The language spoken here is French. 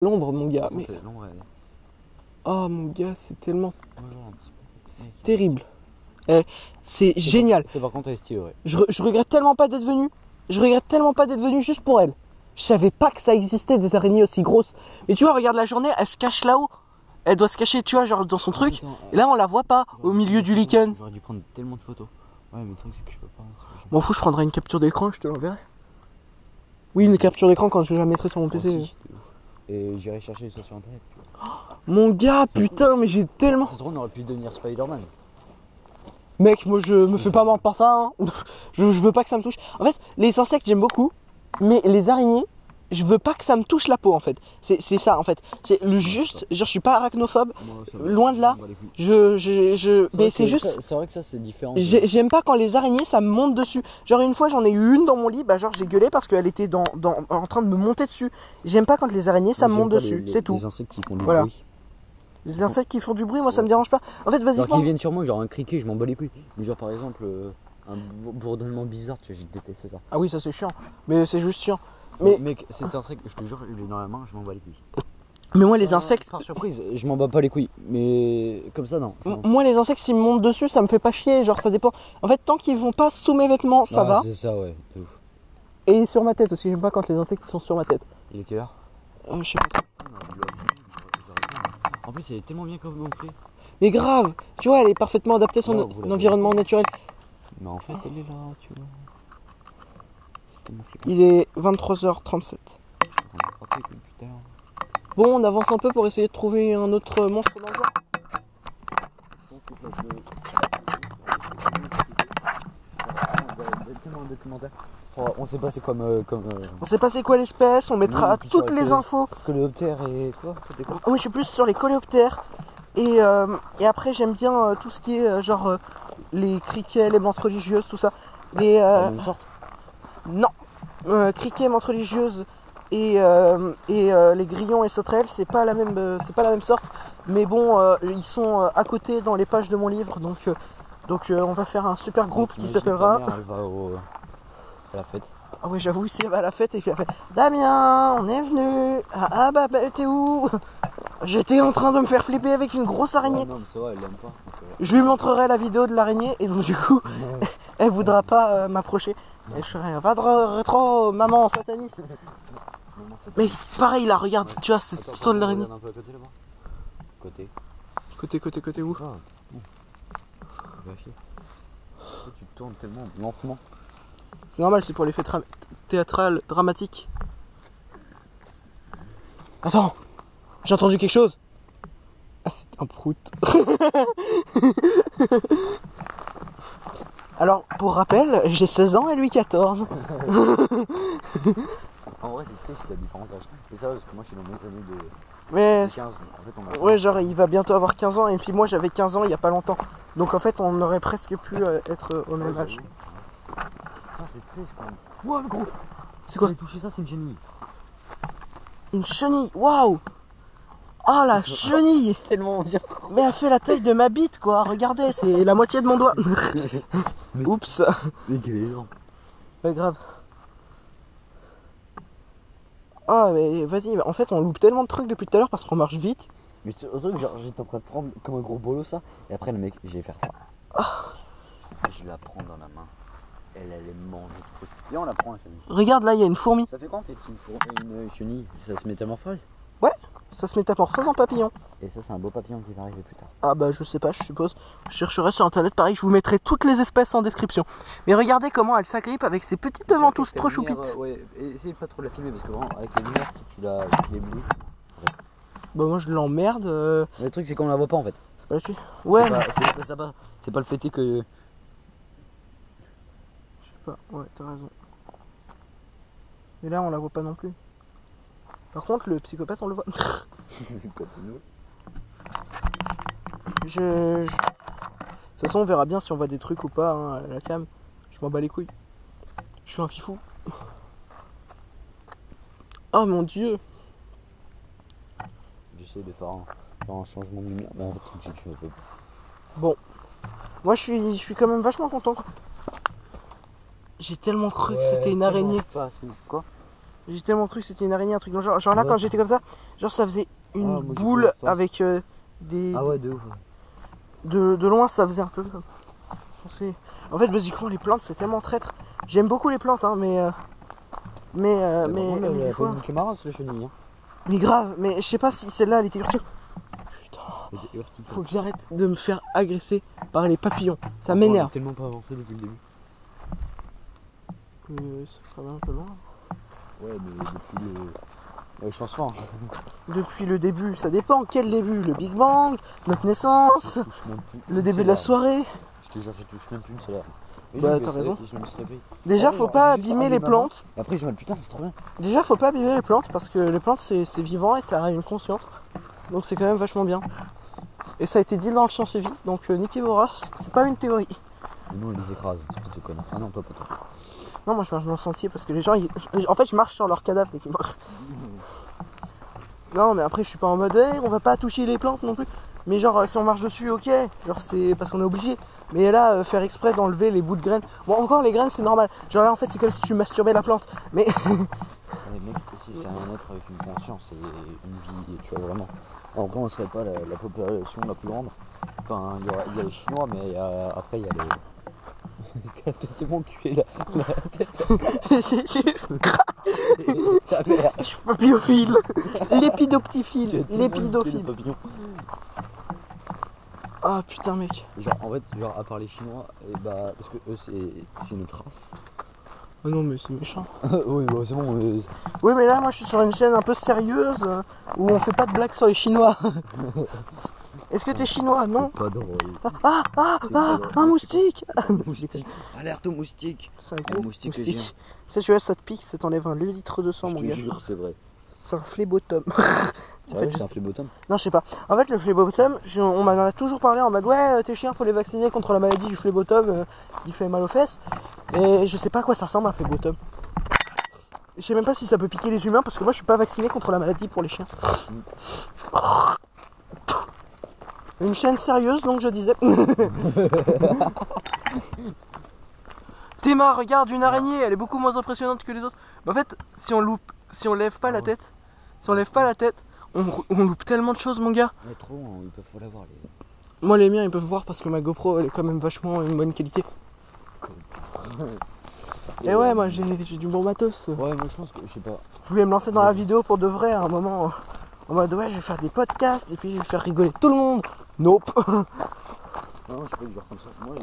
L'ombre, mon gars. Mais... l'ombre, elle... Oh, mon gars, c'est tellement... Ouais, C'est terrible. C'est génial. Par contre, elle est stylée, ouais. Je regrette tellement pas d'être venu. Je regrette tellement pas d'être venu juste pour elle. Je savais pas que ça existait des araignées aussi grosses. Mais tu vois, regarde la journée, elle se cache là-haut. Elle doit se cacher, tu vois, genre dans son truc. Et là, on la voit pas au milieu du lichen. J'aurais dû prendre tellement de photos. Ouais, mais le truc, c'est que je peux pas. M'en fous, je prendrai une capture d'écran, je te l'enverrai. Oui, une capture d'écran quand je la mettrai sur mon PC. Et j'irai chercher ça sur internet. Mon gars, putain, mais j'ai tellement. C'est trop, on aurait pu devenir Spider-Man. Mec, moi je me fais pas mordre par ça. Hein. Je veux pas que ça me touche. En fait, les insectes, j'aime beaucoup. Mais les araignées, je veux pas que ça me touche la peau en fait. C'est ça en fait. C'est le juste. Genre, je suis pas arachnophobe. Loin de là. Mais c'est juste. C'est vrai que ça, c'est différent. J'aime pas quand les araignées, ça me monte dessus. Genre, une fois, j'en ai eu une dans mon lit. Bah, genre, j'ai gueulé parce qu'elle était en train de me monter dessus. J'aime pas quand les araignées, ça me monte dessus. C'est tout. Les insectes qui font du voilà. bruit. Les insectes qui font du bruit, moi ça me dérange pas. En fait, vas-y. Genre qu'ils viennent sur moi, genre un criquet, je m'en bats les couilles. Mais genre par exemple, un bourdonnement bizarre, tu vois, j'ai détesté ça. Ah oui, ça c'est chiant. Mais c'est juste chiant. Mais mec, cet insecte, je te jure, je l'ai dans la main, je m'en bats les couilles. Mais moi les insectes. Par surprise, je m'en bats pas les couilles. Mais comme ça, non. Moi les insectes, s'ils me montent dessus, ça me fait pas chier. Genre ça dépend. En fait, tant qu'ils vont pas sous mes vêtements, ça va. C'est ça, ouais. Ouf. Et sur ma tête aussi, j'aime pas quand les insectes sont sur ma tête. Il est quelle heure? Je sais pas. En plus, elle est tellement bien camouflée. Mais grave, tu vois, elle est parfaitement adaptée à son environnement naturel. Mais en fait, elle est là, tu vois. Il est 23h37. Bon, on avance un peu pour essayer de trouver un autre monstre dans le bois. On sait pas c'est quoi On sait pas c'est quoi l'espèce, on mettra toutes les infos. Coléoptère et quoi? Moi je suis plus sur les coléoptères. Et après j'aime bien tout ce qui est genre les criquets, les menthes religieuses, tout ça. Les non, criquets, menthes religieuses et les grillons et sauterelles, c'est pas la même sorte. Mais bon, ils sont à côté dans les pages de mon livre, donc on va faire un super groupe qui s'appellera. À la fête. Ah ouais, j'avoue, ici elle va à la fête et puis après Damien, on est venu. Ah bah t'es où? J'étais en train de me faire flipper avec une grosse araignée. Non, mais c'est vrai, elle l'aime pas. Je lui montrerai la vidéo de l'araignée et donc du coup elle voudra pas m'approcher. Et je serai pas de rétro, maman sataniste. Mais pareil là, regarde, tu vois, c'est tout de l'araignée. Côté où? Tu tournes tellement lentement. C'est normal, c'est pour l'effet théâtral, dramatique. Attends, j'ai entendu quelque chose. Ah, c'est un prout. Alors, pour rappel, j'ai 16 ans et lui 14. En vrai, c'est triste la différence d'âge. C'est ça, parce que moi je suis dans mon année de 15. En fait, ouais, genre il va bientôt avoir 15 ans et puis moi j'avais 15 ans il y a pas longtemps. Donc en fait, on aurait presque pu être au même âge. C'est triste quand même. Wow, gros! C'est quoi? J'ai touché ça, c'est une chenille. Une chenille, waouh! Oh la chenille! Tellement bien. Mais elle fait la taille de ma bite quoi, regardez, c'est la moitié de mon doigt. Oups! Mais quel est énorme. Ouais, grave. Ah mais vas-y, en fait on loupe tellement de trucs depuis tout à l'heure parce qu'on marche vite. Mais c'est un truc, genre j'étais en train de prendre comme un gros bolo ça, et après le mec, je vais faire ça. Je la prends dans la main. Elle allait manger le truc. Viens, on la prend la chenille. Regarde là, il y a une fourmi. Ça fait quoi en fait une chenille? Ça se métamorphose? Ouais, ça se métamorphose en papillon. Et ça, c'est un beau papillon qui va arriver plus tard. Ah bah je sais pas, je suppose. Je chercherai sur internet, pareil, je vous mettrai toutes les espèces en description. Mais regardez comment elle s'agrippe avec ses petites ventouses trop choupites. Ouais, essayez de pas trop la filmer parce que vraiment, avec les lumières, tu l'éblouis. Bah moi je l'emmerde. Le truc c'est qu'on la voit pas en fait. C'est pas là-dessus. Ouais. C'est pas le fait que... Je sais pas, ouais, t'as raison. Mais là on la voit pas non plus. Par contre le psychopathe on le voit. De toute façon on verra bien si on voit des trucs ou pas hein, à la cam. Je m'en bats les couilles. Je suis un fifou. Oh mon dieu. J'essaie de faire un changement de lumière. Mais en fait, tu veux pas. Bon. Moi je suis quand même vachement content. J'ai tellement cru que c'était une araignée. Quoi? J'ai tellement cru que c'était une araignée, un truc dans le genre. Genre là, Ouais. quand j'étais comme ça, genre ça faisait une moi, j'ai boule peur, ça. avec des. Ah ouais, de ouf. De loin, ça faisait un peu comme. En fait, basiquement, les plantes, c'est tellement traître. J'aime beaucoup les plantes, hein, mais des fois. C'est marrant, ce chenille. Hein. Mais grave, mais je sais pas si celle-là, elle était urticante. Putain, Elle était urticante. faut que j'arrête de me faire agresser par les papillons. Ça On m'énerve. est tellement pas avancé depuis le début. Ça va un peu loin. Ouais, mais depuis le. Ouais, je pense pas. Depuis le début, ça dépend. Quel début? Le Big Bang? Notre naissance? Je touche même plus. Le début de la soirée? Je te jure, je touche même plus une solaire. Bah, t'as raison. Je me suis réveillé. Déjà, Ah ouais, faut genre, pas juste abîmer un les des plantes. Et après, je me dis, putain, c'est trop bien. Déjà, faut pas abîmer les plantes parce que les plantes, c'est vivant et ça a une conscience. Donc, c'est quand même vachement bien. Et ça a été dit dans le Science et Vie. Donc, niquez vos races, c'est pas une théorie. Mais nous, on les écrase, c'est de connard. Ah non, toi, pas toi. Non, moi je marche dans le sentier parce que les gens, en fait, je marche sur leur cadavre dès qu'ils marchent. Non, mais après, je suis pas en mode, hey, on va pas toucher les plantes non plus. Mais genre, si on marche dessus, ok. Genre, c'est parce qu'on est obligé. Mais là, faire exprès d'enlever les bouts de graines. Bon, encore les graines, c'est normal. Genre là, en fait, c'est comme si tu masturbais la plante. Mais. Mais mec, si c'est un être avec une conscience et une vie, tu vois, vraiment. En vrai, on serait pas la population la plus grande. Enfin, il y a les Chinois, mais après, il y a les. T'as tellement tué la tête. Ta mère. Je suis papillophile. Tu as L'épidoptiphile. tellement tué L'épidophilie. le papillon. Ah putain, mec. Genre, en fait, genre, à part les Chinois, et bah, parce que eux, c'est une autre race. Oh non, mais c'est méchant. Oui, bah, c'est bon. Oui, mais là, moi, je suis sur une chaîne un peu sérieuse où on fait pas de blagues sur les Chinois. Est-ce que t'es chinois? Non. Pas drôle. Un moustique. Moustique. Alerte au moustique. C'est un Un gros moustique moustique. géant. Ça, tu vois, ça te pique, ça t'enlève un litre de sang, Je mon te gars. jure, c'est vrai. C'est un phlébotum. Sérieux, c'est un phlébotum. Non, je sais pas. En fait, le phlébotum, on m'en a toujours parlé en mode ouais, tes chiens, faut les vacciner contre la maladie du phlébotum qui fait mal aux fesses. Et je sais pas à quoi ça ressemble un phlébotum. Je sais même pas si ça peut piquer les humains parce que moi, je suis pas vacciné contre la maladie pour les chiens. Une chaîne sérieuse, donc je disais. Théma, regarde une araignée, elle est beaucoup moins impressionnante que les autres. Mais en fait, si on lève pas la tête, on loupe tellement de choses, mon gars. Ouais, trop, hein, ils peuvent pas l'avoir. Moi, les miens, ils peuvent voir parce que ma GoPro, elle est quand même vachement une bonne qualité. Et ouais, moi, j'ai du bon matos. Ouais, moi je pense que, je sais pas. Je voulais me lancer dans la vidéo pour de vrai à un moment. En mode ouais, je vais faire des podcasts et puis je vais faire rigoler tout le monde. Nope. Non, je sais pas, du genre comme ça. Moi,